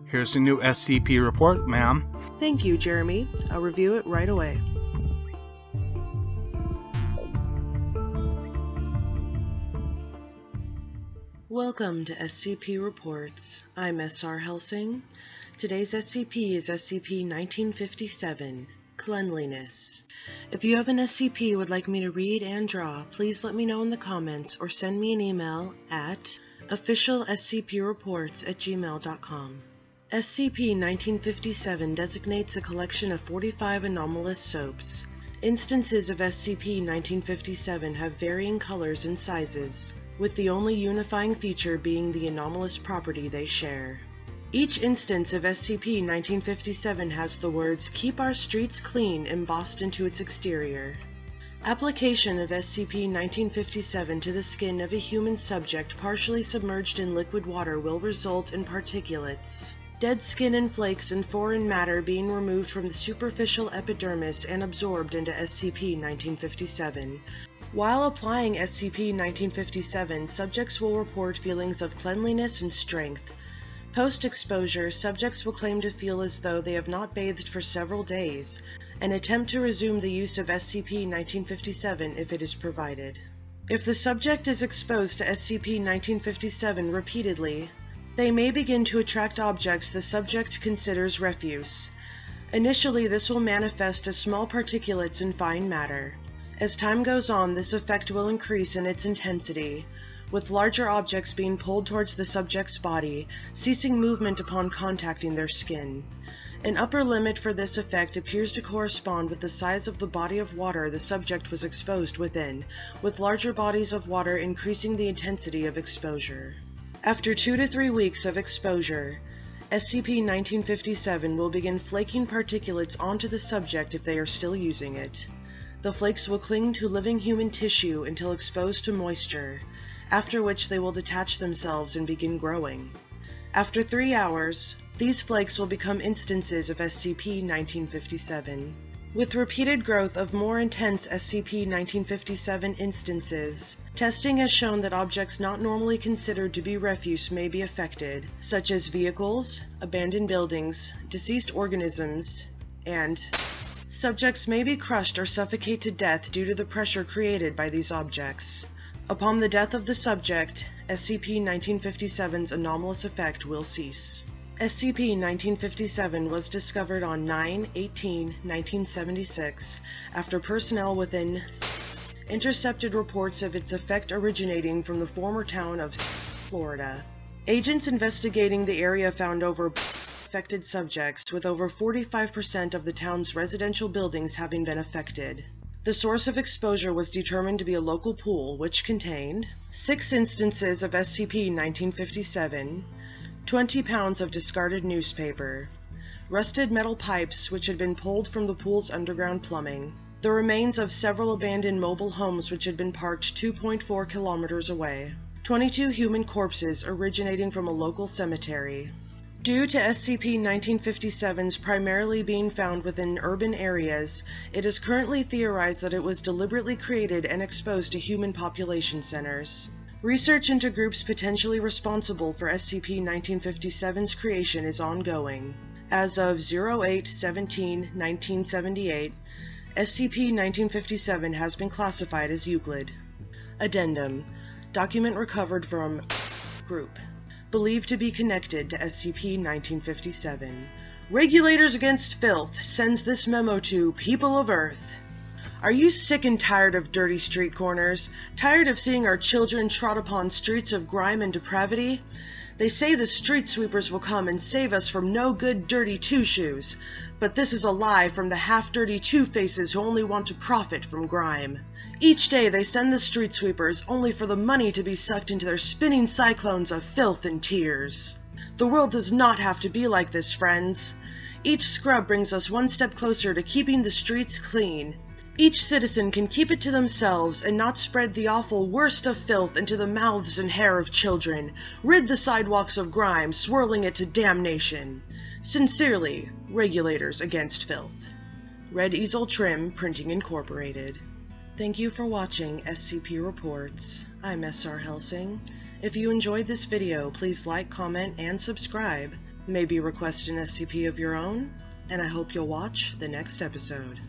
Here's a new SCP report, ma'am. Thank you, Jeremy. I'll review it right away. Welcome to SCP Reports. I'm SR Hellsing. Today's SCP is SCP-1957, Cleanliness. If you have an SCP you would like me to read and draw, please let me know in the comments or send me an email at officialscpreports@gmail.com. SCP-1957 designates a collection of 45 anomalous soaps. Instances of SCP-1957 have varying colors and sizes, with the only unifying feature being the anomalous property they share. Each instance of SCP-1957 has the words "Keep our streets clean" embossed into its exterior. Application of SCP-1957 to the skin of a human subject partially submerged in liquid water will result in particulates, dead skin and flakes and foreign matter being removed from the superficial epidermis and absorbed into SCP-1957. While applying SCP-1957, subjects will report feelings of cleanliness and strength. Post-exposure, subjects will claim to feel as though they have not bathed for several days, and attempt to resume the use of SCP-1957 if it is provided. If the subject is exposed to SCP-1957 repeatedly, they may begin to attract objects the subject considers refuse. Initially, this will manifest as small particulates and fine matter. As time goes on, this effect will increase in its intensity, with larger objects being pulled towards the subject's body, ceasing movement upon contacting their skin. An upper limit for this effect appears to correspond with the size of the body of water the subject was exposed within, with larger bodies of water increasing the intensity of exposure. After 2 to 3 weeks of exposure, SCP-1957 will begin flaking particulates onto the subject if they are still using it. The flakes will cling to living human tissue until exposed to moisture, after which they will detach themselves and begin growing. After 3 hours, these flakes will become instances of SCP-1957. With repeated growth of more intense SCP-1957 instances, testing has shown that objects not normally considered to be refuse may be affected, such as vehicles, abandoned buildings, deceased organisms, and subjects may be crushed or suffocate to death due to the pressure created by these objects. Upon the death of the subject, SCP-1957's anomalous effect will cease. SCP-1957 was discovered on 9/18/1976 after personnel within intercepted reports of its effect originating from the former town of Florida. Agents investigating the area found over affected subjects, with over 45% of the town's residential buildings having been affected. The source of exposure was determined to be a local pool, which contained 6 instances of SCP-1957, 20 pounds of discarded newspaper, rusted metal pipes which had been pulled from the pool's underground plumbing, the remains of several abandoned mobile homes which had been parked 2.4 kilometers away, 22 human corpses originating from a local cemetery. Due to SCP-1957's primarily being found within urban areas, it is currently theorized that it was deliberately created and exposed to human population centers. Research into groups potentially responsible for SCP-1957's creation is ongoing. As of 08/17/1978, SCP-1957 has been classified as Euclid. Addendum: document recovered from group, believed to be connected to SCP-1957. Regulators Against Filth sends this memo to people of Earth. Are you sick and tired of dirty street corners? Tired of seeing our children trod upon streets of grime and depravity? They say the street sweepers will come and save us from no good dirty two-shoes, but this is a lie from the half-dirty two-faces who only want to profit from grime. Each day they send the street sweepers only for the money to be sucked into their spinning cyclones of filth and tears. The world does not have to be like this, friends. Each scrub brings us one step closer to keeping the streets clean. Each citizen can keep it to themselves and not spread the awful worst of filth into the mouths and hair of children, rid the sidewalks of grime, swirling it to damnation. Sincerely, Regulators Against Filth. Red Easel Trim Printing Incorporated. Thank you for watching SCP Reports. I'm SR Hellsing. If you enjoyed this video, please like, comment, and subscribe. Maybe request an SCP of your own, and I hope you'll watch the next episode.